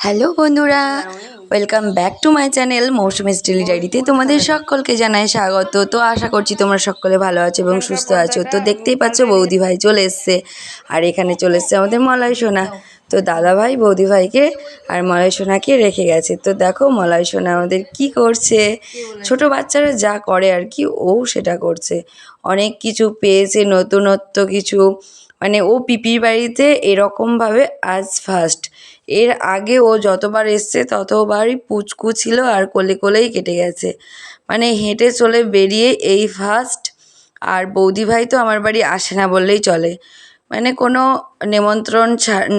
Hello বন্ধুরা, welcome back to my channel Mousumi's daily ডায়েরিতে তোমাদের সকলকে জানাই স্বাগত। তো আশা করছি তোমরা সকলে ভালো আছো এবং সুস্থ আছো। তো দেখতেই পাচ্ছ বৌদি ভাই চলে এসছে, আর এখানে চলে এসছে আমাদের মলয় সোনা। তো দাদা ভাই বৌদি ভাইকে আর মলয় সোনাকে রেখে গেছে। তো দেখো মলয় সোনা আমাদের কি করছে, ছোট বাচ্চারা যা করে আর কি ও সেটা করছে। অনেক কিছু পেয়েছে, নতুনত্ব কিছু, মানে ও পিপির বাড়িতে এরকমভাবে আজ ফার্স্ট। এর আগে ও যতবার এসছে ততবারই পুচকু ছিল আর কোলে কোলেই কেটে গেছে, মানে হেঁটে চলে বেরিয়ে এই ফার্স্ট। আর বৌদি ভাই তো আমার বাড়ি আসে না বললেই চলে, মানে কোনো নিমন্ত্রণ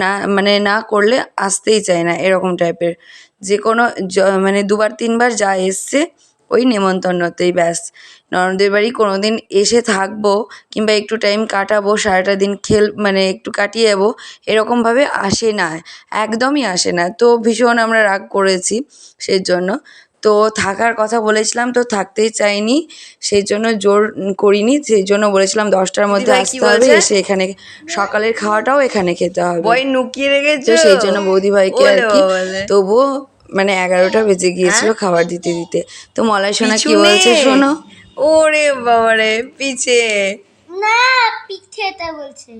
না মানে না করলে আসতেই চায় না, এরকম টাইপের। যে কোনো মানে দুবার তিনবার যা এসছে ওই নেমন্তন্নতেই ব্যাস। ননদের বাড়ি কোনো দিন এসে থাকবো কিংবা একটু টাইম কাটাবো, সারাটা দিন মানে একটু কাটিয়ে যাবো, এরকমভাবে আসে না, একদমই আসে না। তো ভীষণ আমরা রাগ করেছি সেই জন্য। তো থাকার কথা বলেছিলাম, তো থাকতেই চাইনি, সেই জন্য জোর করিনি। সেই জন্য বলেছিলাম 10টার মধ্যে আসতে হবে, এসে এখানে সকালের খাওয়াটাও এখানে খেতে হবে। বই নুকিয়ে রেখেছো? তো সেই জন্য বৌদি ভাইকে আর কি, তবুও মানে 11টা বেজে গিয়েছিল খাবার দিতে দিতে। তো মলয় সোনা কি বলছে শোনো। ওরে বাবারে, পিছে না, পিঠেটা বলছে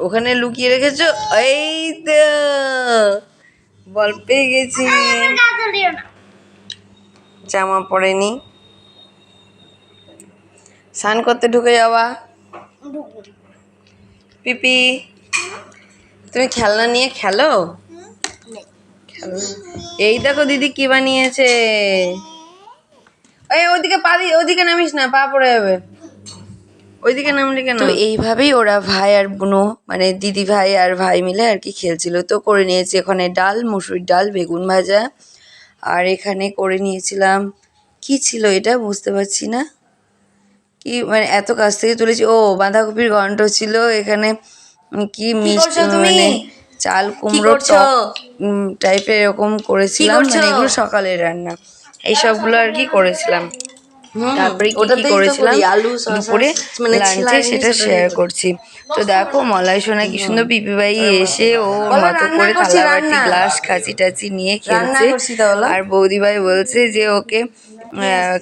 ওখানে লুকিয়ে রেখেছো? এই তো বল পেয়ে গেছি। জামা পরেনি, স্নান করতে ঢুকে যাওয়া। পিপি তুমি খেলনা নিয়ে খেলো? এই দেখো দিদি কি বানিয়েছে। এই ওইদিকে পা দিয়ে ওইদিকে নামিস না, পা পড়ে যাবে। ওইদিকে নামলি কেন? তো এইভাবেই ওরা ভাই আর বোনো, মানে দিদি ভাই আর ভাই মিলে আর কি খেলছিল। তো করে নিয়েছি এখানে ডাল, মুসুরির ডাল, বেগুন ভাজা, আর এখানে করে নিয়েছিলাম কি ছিল এটা বুঝতে পারছি না, কি মানে এত কাছ থেকে তুলেছি। ও বাঁধাকপির ঘন্ট ছিল এখানে, কি মিষ্টি মানে চাল কুমড়ো টক টাইপের এরকম করেছিলাম, মানে এগুলো সকালের রান্না, এইসবগুলো আর কি করেছিলাম। তারপরে কি কি করেছিলাম দুপুরে লাঞ্চে সেটা শেয়ার করছি। তো দেখো মলয় সোনা কি সুন্দর পিপি ভাই এসে ও মতো করে থালা বাটি গ্লাস কাঁচি টাচি নিয়ে খেলছে। আর বৌদি ভাই বলছে যে ওকে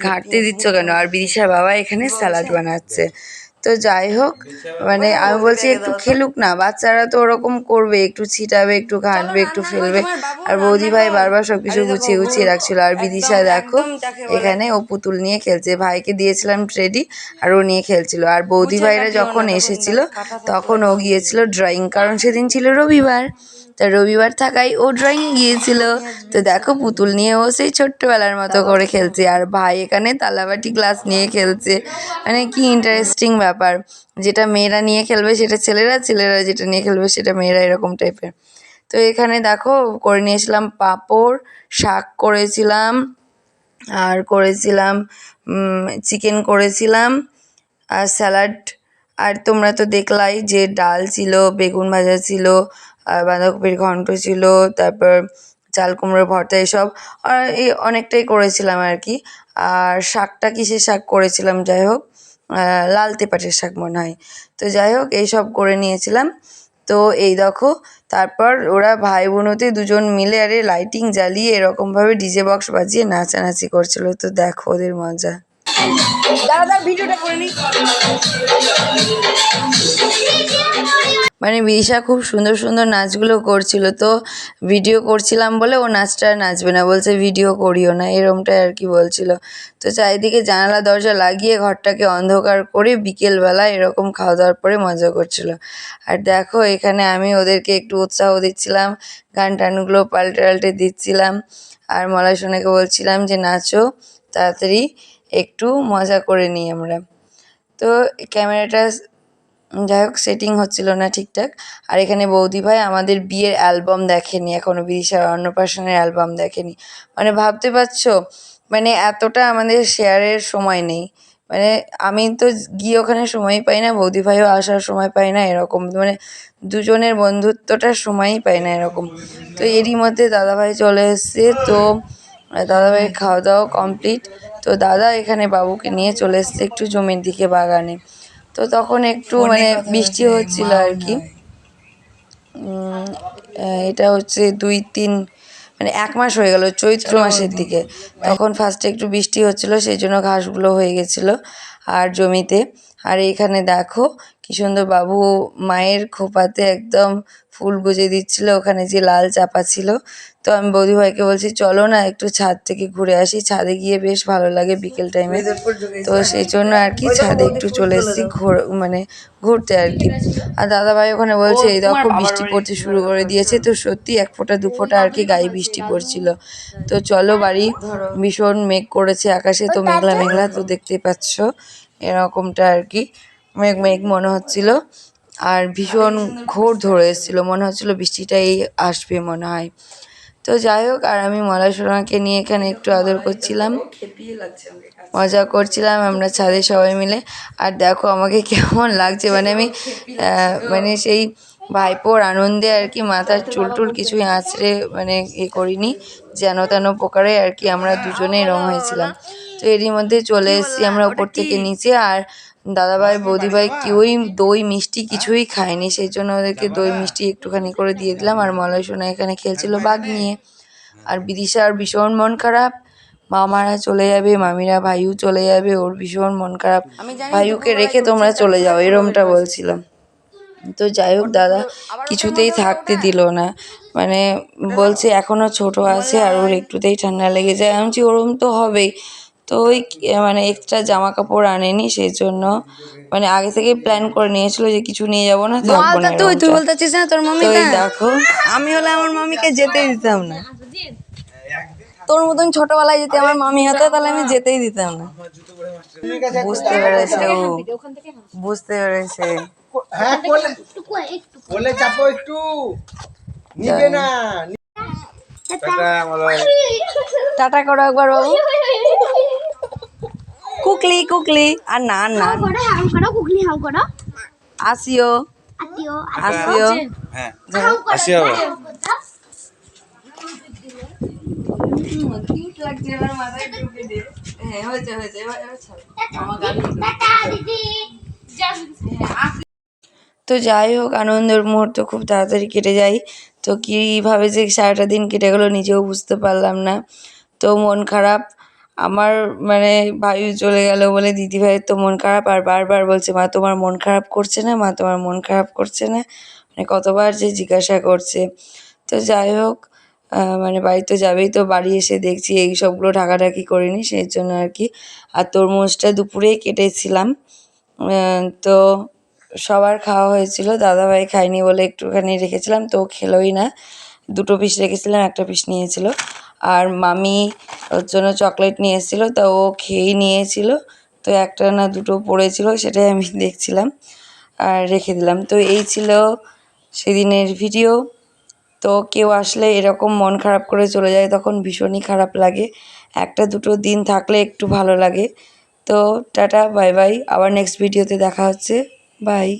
ঘাঁটতে দিচ্ছ কেন, আর বিদিশার বাবা এখানে স্যালাড বানাচ্ছে। তো যাই হোক, মানে আমি বলছি একটু খেলুক না, বাচ্চারা তো ওরকম করবে, একটু ছিটাবে, একটু ঘাঁটবে, একটু ফেলবে। আর বৌদি ভাই বারবার সব কিছু গুছিয়ে গুছিয়ে রাখছিল। আর বিদিশা দেখো এখানে ও পুতুল নিয়ে খেলছে, ভাইকে দিয়েছিলাম ট্রেডি আর ও নিয়ে খেলছিল। আর বৌদি ভাইরা যখন এসেছিল তখন ও গিয়েছিল ড্রয়িং, কারণ সেদিন ছিল রবিবার। তা রবিবার থাকায় ও ড্রয়িংয়ে গিয়েছিল। তো দেখো পুতুল নিয়ে ও সেই ছোট্টবেলার মতো করে খেলছে, আর ভাই এখানে তালাবাটি গ্লাস নিয়ে খেলছে। মানে কি ইন্টারেস্টিং ব্যাপার, যেটা মেয়েরা নিয়ে খেলবে সেটা ছেলেরা, ছেলেরা যেটা নিয়ে খেলবে সেটা মেয়েরা, এরকম টাইপের। তো এখানে দেখো করে নিয়েছিলাম পাঁপড়, শাক করেছিলাম, আর করেছিলাম চিকেন করেছিলাম, আর স্যালাড। আর তোমরা তো দেখলাই যে ডাল ছিল, বেগুন ভাজা ছিল, আর বাঁধাকপির ঘন্ট ছিল, তারপর চাল কুমড়োর ভর্তা, এসব আর এই অনেকটাই করেছিলাম আর কি। আর শাকটা কিসের শাক করেছিলাম, যাই হোক লালতে পাটের শাক মনে হয়। তো যাই হোক এইসব করে নিয়েছিলাম। তো এই দেখো তারপর ওরা ভাই বোনতে দুজন মিলে আরে লাইটিং জ্বালিয়ে এরকমভাবে ডিজে বক্স বাজিয়ে নাচানাচি করছিল। তো দেখো ওদের মজা। দাদা ভিডিওটা করে নি। মানে বিদিশা খুব সুন্দর সুন্দর নাচগুলো করছিল, তো ভিডিও করছিলাম বলে ও নাচটা নাচবে না, বলছে ভিডিও করিও না, এরমটাই আর কি বলছিল। তো চারিদিকে জানালা দরজা লাগিয়ে ঘরটাকে অন্ধকার করে বিকেলবেলা এরকম খাওয়া দাওয়ার পরে মজা করছিল। আর দেখো এখানে আমি ওদেরকে একটু উৎসাহ দিচ্ছিলাম, গান টানগুলো পাল্টে পাল্টে দিচ্ছিলাম। আর মলয় সোনাকে বলছিলাম যে নাচো তাড়াতাড়ি, একটু মজা করে নিই আমরা। তো ক্যামেরাটা যাই হোক সেটিং হচ্ছিল না ঠিকঠাক। আর এখানে বৌদি ভাই আমাদের বিয়ের অ্যালবাম দেখেনি এখনও, বিদিশার অন্নপ্রাশনের অ্যালবাম দেখেনি। মানে ভাবতে পারছো, মানে এতটা আমাদের শেয়ারের সময় নেই। মানে আমি তো গিয়ে ওখানে সময় পাই না, বৌদি ভাইও আসার সময় পাই না, এরকম মানে দুজনের বন্ধুত্বটার সময়ই পাই না এরকম। তো এরই মধ্যে দাদাভাই চলে এসছে। তো দাদাভাইয়ের খাওয়া দাওয়া কমপ্লিট। তো দাদা এখানে বাবুকে নিয়ে চলে এসছে একটু জমির দিকে, বাগানে। তো তখন একটু মানে বৃষ্টি হচ্ছিল আর কি, এটা হচ্ছে 2-3 মানে 1 মাস হয়ে গেল, চৈত্র মাসের দিকে। তখন ফার্স্টে একটু বৃষ্টি হচ্ছিল, সেই জন্য ঘাসগুলো হয়ে গেছিলো আর জমিতে। আর এইখানে দেখো কি সুন্দর বাবু মায়ের খোপাতে একদম ফুল গুজে দিচ্ছিল, ওখানে যে লাল চাপা ছিল। তো আমি বৌদিভাইকে বলছি চলো না একটু ছাদ থেকে ঘুরে আসি, ছাদে গিয়ে বেশ ভালো লাগে বিকেল টাইমে। তো সেই জন্য আর কি ছাদে একটু চলে এসেছি মানে ঘুরতে আর কি। আর দাদাভাই ওখানে বলছে এই দেখো বৃষ্টি পড়তে শুরু করে দিয়েছে। তো সত্যি 1 ফোঁটা 2 ফোঁটা আর কি গায়ে বৃষ্টি পড়ছিল। তো চলো বাড়ি, ভীষণ মেঘ করেছে আকাশে, তো মেঘলা মেঘলা তো দেখতেই পাচ্ছ এরকমটা আর কি, মেঘ মেঘ মনে হচ্ছিল। আর ভীষণ ঘোর ধরে এসেছিলো, মনে হচ্ছিলো বৃষ্টিটাই আসবে মনে হয়। তো যাই হোক, আর আমি মলয় সোনাকে নিয়ে এখানে একটু আদর করছিলাম, মজা করছিলাম আমরা ছাদে সবাই মিলে। আর দেখো আমাকে কেমন লাগছে, মানে আমি মানে সেই ভাইপোর আনন্দে আর কি মাথার চুল টুল কিছুই আঁচড়ে মানে করিনি, যেন তেন প্রকারে আর কি আমরা দুজনেই রং হয়েছিলাম। তো এরই মধ্যে চলে এসেছি আমরা উপর থেকে নিচে। আর দাদাভাই বৌদিভাই কেউই দই মিষ্টি কিছুই খায়নি, সেই জন্য ওদেরকে দই মিষ্টি একটুখানি করে দিয়ে দিলাম। আর মলয় সোনা এখানে খেলছিল বাঘ নিয়ে। আর বিদিশার ভীষণ মন খারাপ, মামারা চলে যাবে, মামিরা ভাইও চলে যাবে, ওর ভীষণ মন খারাপ, ভাইউকে রেখে তোমরা চলে যাও এরমটা বলছিলাম। তো যাই হোক দাদা কিছুতেই থাকতে দিল না, মানে বলছে এখনও ছোট আছে আর ওর একটুতেই ঠান্ডা লেগে যায়। আমি বলছি ওরম তো হবেই। তো ওই মানে এক্সট্রা জামা কাপড় আনেনি, সেই জন্য মানে আগে থেকে প্ল্যান করে নিয়েছিল যে কিছু নিয়ে যাবো না, থাকবো না তুই তুই এরমটা। বলতে চাচ্ছিস না তোর মামি তো তা? এই দেখো আমি হলে আমার মামিকে যেতেই দিতাম না। তোর মতন ছোটবেলায় যদি আমার মামি হতো তাহলে আমি যেতেই দিতাম না। বুঝতে পেরেছে ও, বুঝতে পেরেছে। হ্যাঁ বলে চাপো একটু নিবে না। টাটা করো একবার বাবু। কুকলি কুকলি আর না না হাম করো কুকলি হাম করো আসিও আতিও আসিও। হ্যাঁ হাম করো আসি হবে। টাটা দিদি তো যাই হোক আনন্দের মুহূর্ত খুব তাড়াতাড়ি কেটে যায়। তো কীভাবে যে সারাটা দিন কেটে গেলো নিজেও বুঝতে পারলাম না। তো মন খারাপ আমার, মানে ভাই চলে গেল বলে দিদিভাইয়ের তো মন খারাপ, আর বারবার বলছে মা তোমার মন খারাপ করছে না, মা তোমার মন খারাপ করছে না, মানে কতবার যে জিজ্ঞাসা করছে। তো যাই হোক মানে বাড়ি তো যাবেই, তো বাড়ি এসে দেখছি এই সবগুলো ঢাকাঢাকি করিনি, সেই জন্য আর কি। আর তরমুজটা দুপুরেই কেটেছিলাম, তো সবার খাওয়া হয়েছিল, দাদাভাই খায়নি বলে একটুখানি রেখেছিলাম, তো ও খেলোই না। 2 পিস রেখেছিলাম, 1 পিস নিয়েছিল। আর মামি ওর জন্য চকলেট নিয়ে এসেছিলো, তা ও খেয়েই নিয়েছিল। তো 1টা না 2টো পড়েছিল, সেটাই আমি দেখছিলাম আর রেখে দিলাম। তো এই ছিল সেদিনের ভিডিও। তো কেউ আসলে এরকম মন খারাপ করে চলে যায় তখন ভীষণই খারাপ লাগে, 1টা 2টো দিন থাকলে একটু ভালো লাগে। তো টাটা বাই বাই, আবার নেক্সট ভিডিওতে দেখা হচ্ছে, বাই।